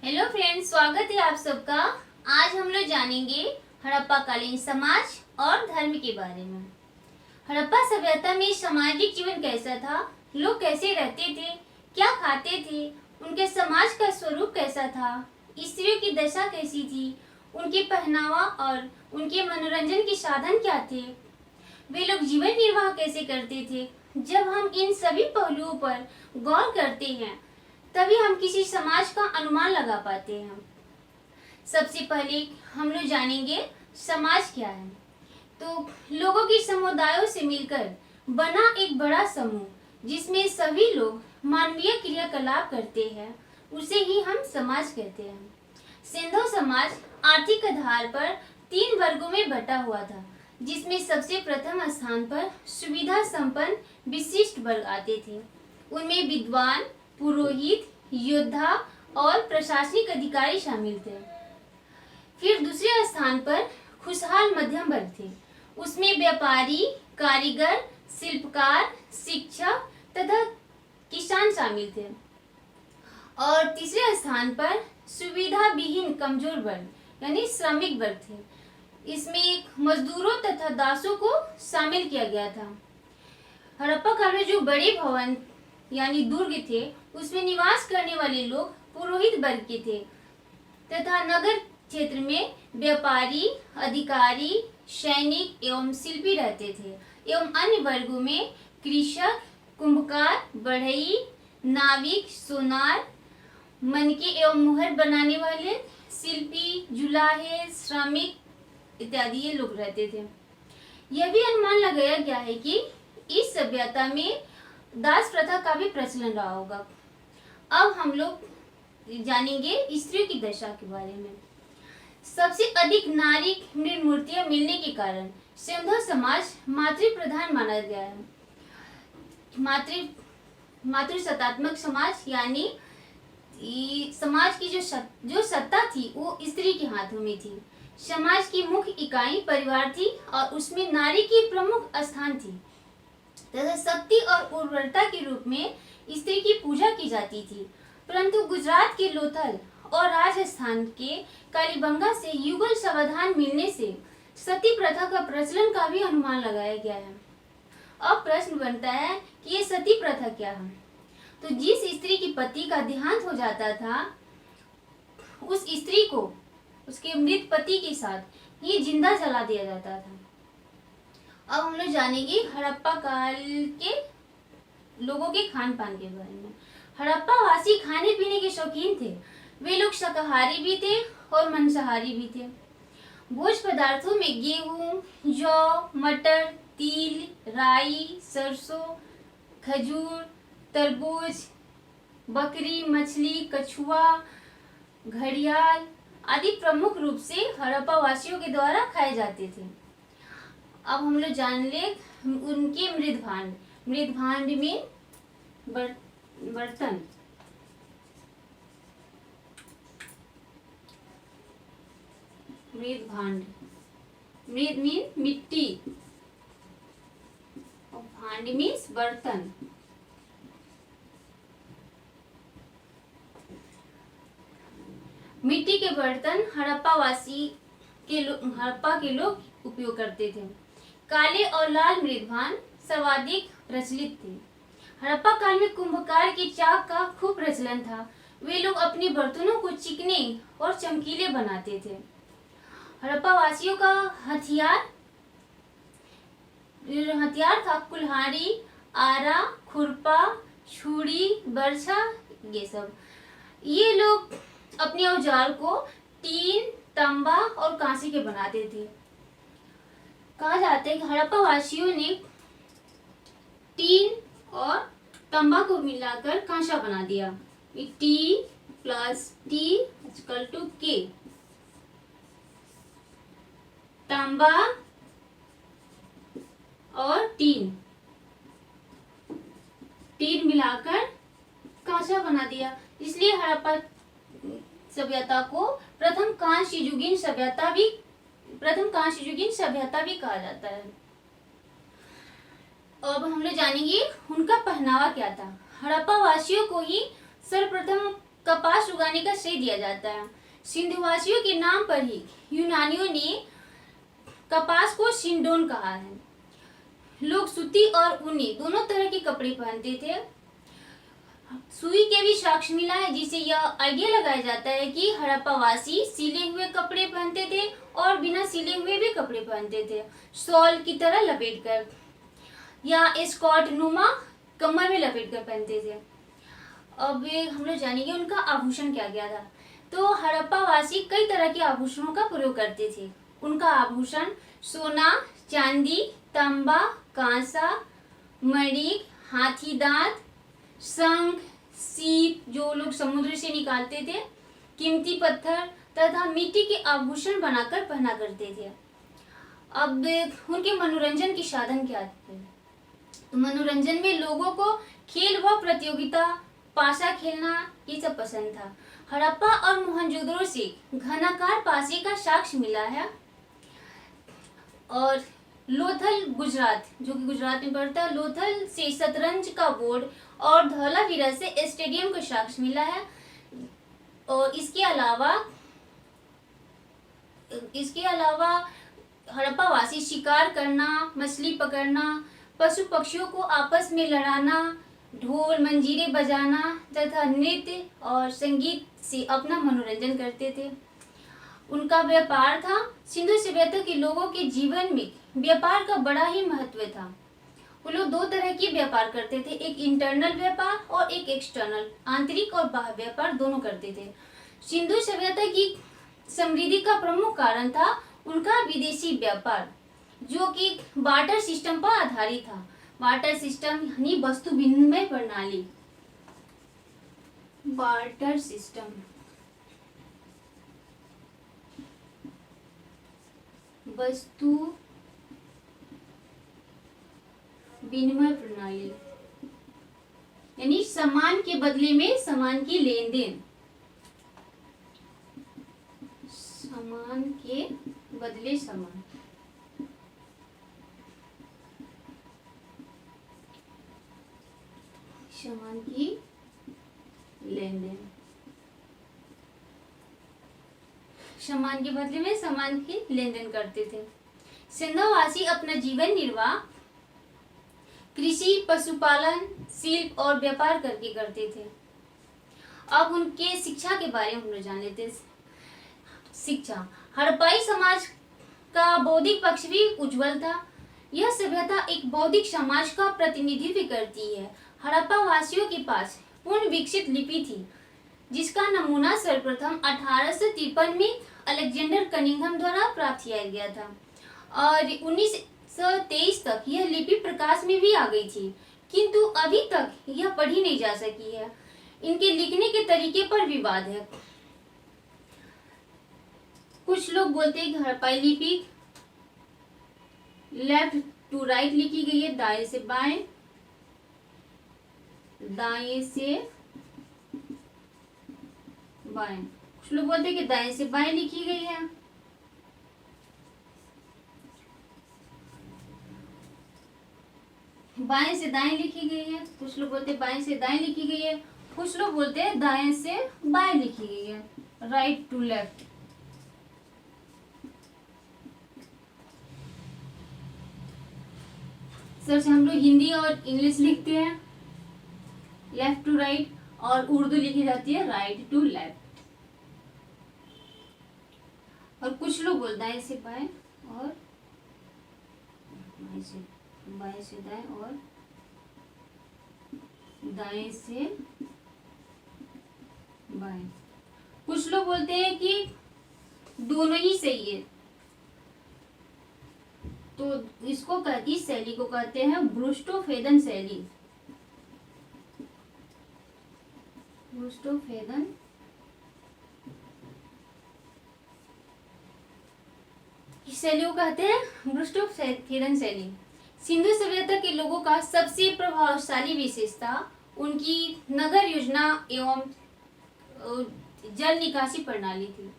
Hello friends, स्वागत है आप सबका। आज हम लोग जानेंगे हड़प्पा कालीन समाज और धर्म के बारे में। हड़प्पा सभ्यता में सामाजिक जीवन कैसा था, लोग कैसे रहते थे, क्या खाते थे, उनके समाज का स्वरूप कैसा था, स्त्रियों की दशा कैसी थी, उनके पहनावा और उनके मनोरंजन के साधन क्या थे, वे लोग जीवन निर्वाह कैसे करते थे। जब हम इन सभी पहलुओं पर गौर करते हैं तभी हम किसी समाज का अनुमान लगा पाते हैं। सबसे पहले हम लोग जानेंगे समाज क्या है। तो लोगों के समुदायों से मिलकर बना एक बड़ा समूह जिसमें सभी लोग मानवीय क्रियाकलाप करते हैं, उसे ही हम समाज कहते हैं। सिंधु समाज आर्थिक आधार पर 3 वर्गों में बटा हुआ था, जिसमें सबसे प्रथम स्थान पर सुविधा संपन्न विशिष्ट वर्ग आते थे। उनमें विद्वान, पुरोहित, योद्धा और प्रशासनिक अधिकारी शामिल थे। फिर दूसरे स्थान पर खुशहाल मध्यम वर्ग थे। उसमें व्यापारी, कारीगर, शिल्पकार, शिक्षक तथा किसान शामिल थे। और तीसरे स्थान पर सुविधा विहीन कमजोर वर्ग यानी श्रमिक वर्ग थे। इसमें मजदूरों तथा दासों को शामिल किया गया था। हड़प्पा काल में जो बड़े भवन यानी दुर्ग थे, उसमें निवास करने वाले लोग पुरोहित वर्ग के थे तथा नगर क्षेत्र में व्यापारी, अधिकारी, सैनिक एवं शिल्पी रहते थे। एवं अन्य वर्गों में कृषक, कुंभकार, बढ़ई, नाविक, सोनार, मनके एवं मुहर बनाने वाले, शिल्पी, जुलाहे, श्रमिक इत्यादि ये लोग रहते थे। यह भी अनुमान लगाया गया है कि इस सभ्यता में दास प्रथा का भी प्रचलन रहा होगा। अब हम लोग जानेंगे स्त्रियों की दशा के बारे में। सबसे अधिक नारी मृत मूर्तियां मिलने के कारण सिंधु समाज मातृ प्रधान माना गया है। मातृसत्तात्मक समाज यानी समाज की जो सत्ता थी वो स्त्री के हाथों में थी। समाज की मुख्य इकाई परिवार थी और उसमें नारी की प्रमुख स्थान थी तथा शक्ति और उर्वरता के रूप में स्त्री की पूजा की जाती थी। परंतु गुजरात के लोथल और राजस्थान के कालीबंगा से युगल समाधान मिलने से सती प्रथा का प्रचलन का भी अनुमान लगाया गया है। अब प्रश्न बनता है कि ये सती प्रथा क्या है। तो जिस स्त्री की पति का देहांत हो जाता था, उस स्त्री को उसके मृत पति के साथ ही जिंदा जला दिया जाता था। अब हम लोग जानेंगे हड़प्पा काल के लोगों के खान पान के बारे में। हड़प्पा वासी खाने पीने के शौकीन थे। वे लोग शाकाहारी भी थे और मांसाहारी भी थे। भोज्य पदार्थों में गेहूं, जौ, मटर, तिल, राई, सरसों, खजूर, तरबूज, बकरी, मछली, कछुआ, घड़ियाल आदि प्रमुख रूप से हड़प्पा वासियों के द्वारा खाए जाते थे। अब हम लोग जान ले उनके मृदभांड। मृदभांड में बर्तन, मृदभांड, मृद मीन मिट्टी और भांड मीन्स बर्तन। मिट्टी के बर्तन हड़प्पा के लोग उपयोग करते थे। काले और लाल मृदभांड सर्वाधिक प्रचलित थे। हड़प्पा काल में कुंभकार की चाक का खूब प्रचलन था। वे लोग अपने बर्तनों को चिकने और चमकीले बनाते थे। हड़प्पा वासियों का हथियार था कुल्हाड़ी, आरा, खुरपा, छुरी, बर्छा, ये सब। ये लोग अपने औजार को टीन, तांबा और कांसे के बनाते थे। कहा जाता है कि हड़प्पा वासियों ने टीन और तांबा को मिलाकर कांसा बना दिया। T plus T equal to K. तांबा और टीन मिलाकर कांसा बना दिया। इसलिए हड़प्पा सभ्यता को प्रथम कांस्य युगीन सभ्यता भी कहा जाता है। अब हम लोग जानेंगे उनका पहनावा क्या था। हड़प्पा वासियों को ही सर्वप्रथम कपास उगाने का श्रेय दिया जाता है। सिंधुवासियों के नाम पर ही यूनानियों ने कपास को सिंडोन कहा है। लोग सूती और ऊनी दोनों तरह के कपड़े पहनते थे। सुई के भी साक्ष्य मिला है, जिससे यह आइडिया लगाया जाता है कि हड़प्पावासी सिले हुए कपड़े पहनते थे और बिना सिले हुए भी कपड़े पहनते थे, शॉल की तरह लपेटकर या स्कॉट नुमा कमर में लपेटकर पहनते थे। अब हम लोग जानेंगे उनका आभूषण क्या क्या था। तो हड़प्पावासी कई तरह के आभूषणों का प्रयोग करते थे। उनका आभूषण सोना, चांदी, तांबा, कांसा, मणिक, हाथी दांत, शंख, सीप जो लोग समुद्र से निकालते थे, कीमती पत्थर तथा मिट्टी के आभूषण बनाकर पहना करते थे। अब उनके मनोरंजन के साधन क्या थे? तो मनोरंजन में लोगों को खेल व प्रतियोगिता, पासा खेलना ये सब पसंद था। हड़प्पा और मोहनजोदड़ो से घनाकार पासे का साक्ष्य मिला है। और लोथल गुजरात, जो कि गुजरात में पड़ता है, लोथल से शतरंज का बोर्ड और धौलावीरा से स्टेडियम का साक्ष्य मिला है। और इसके अलावा हड़प्पावासी शिकार करना, मछली पकड़ना, पशु पक्षियों को आपस में लड़ाना, ढोल मंजीरे बजाना तथा नृत्य और संगीत से अपना मनोरंजन करते थे। उनका व्यापार था। सिंधु सभ्यता के लोगों के जीवन में व्यापार का बड़ा ही महत्व था। वो लोग दो तरह के व्यापार करते थे, एक इंटरनल व्यापार और एक एक्सटर्नल, आंतरिक और बाह्य व्यापार दोनों करते थे। सिंधु सभ्यता की समृद्धि का प्रमुख कारण था उनका विदेशी व्यापार, जो कि बार्टर सिस्टम पर आधारित था। बार्टर सिस्टम यानी वस्तु विनिमय प्रणाली। बार्टर सिस्टम वस्तु विनिमय प्रणाली यानी सामान के बदले में सामान की लेन देन, सामान के बदले सामान। सामान की लेन देन, सामान के बदले में सामान की लेन देन करते थे। सिंधुवासी अपना जीवन निर्वाह कृषि, पशुपालन, शिल्प और व्यापार करके करते थे। अब उनके शिक्षा के बारे में हम लोग जान लेते हैं। शिक्षा, हड़प्पाई समाज का बौद्धिक पक्ष भी उज्जवल था। यह सभ्यता एक बौद्धिक समाज का प्रतिनिधित्व करती है। हड़प्पा वासियों के पास पूर्ण विकसित लिपि थी, जिसका नमूना सर्वप्रथम 1853 में अलेक्जेंडर कनिंघम द्वारा प्राप्त किया गया था और 1923 तक यह लिपि प्रकाश में भी आ गई थी, किंतु अभी तक यह पढ़ी नहीं जा सकी है। इनके लिखने के तरीके पर विवाद है। कुछ लोग बोलते हैं कि हड़प्पाई लिपि लेफ्ट टू राइट लिखी गई है, दाएं से बाएं, दाएं से बाएं। कुछ लोग बोलते हैं कि दाएं से बाएं लिखी गई है। बाएं से दाएं लिखी गई है। कुछ लोग बोलते हैं बाएं से दाएं लिखी गई है। कुछ लोग बोलते हैं दाएं से बाएं लिखी गई है, राइट टू लेफ्ट। सर से हम लोग हिंदी और इंग्लिश लिखते हैं लेफ्ट टू राइट, और उर्दू लिखी जाती है राइट टू लेफ्ट। और कुछ लोग बोलते दाएं से बाएं और बाएं से दाएं और दाएं से बाएं। कुछ लोग बोलते हैं कि दोनों ही सही है, तो इस शैली को कहते हैं ब्रूस्टोफेदन शैली। ब्रूस्टोफेदन इस शैली को कहते हैं ब्रूस्टोफेदन शैली। सिंधु सभ्यता के लोगों का सबसे प्रभावशाली विशेषता उनकी नगर योजना एवं जल निकासी प्रणाली थी।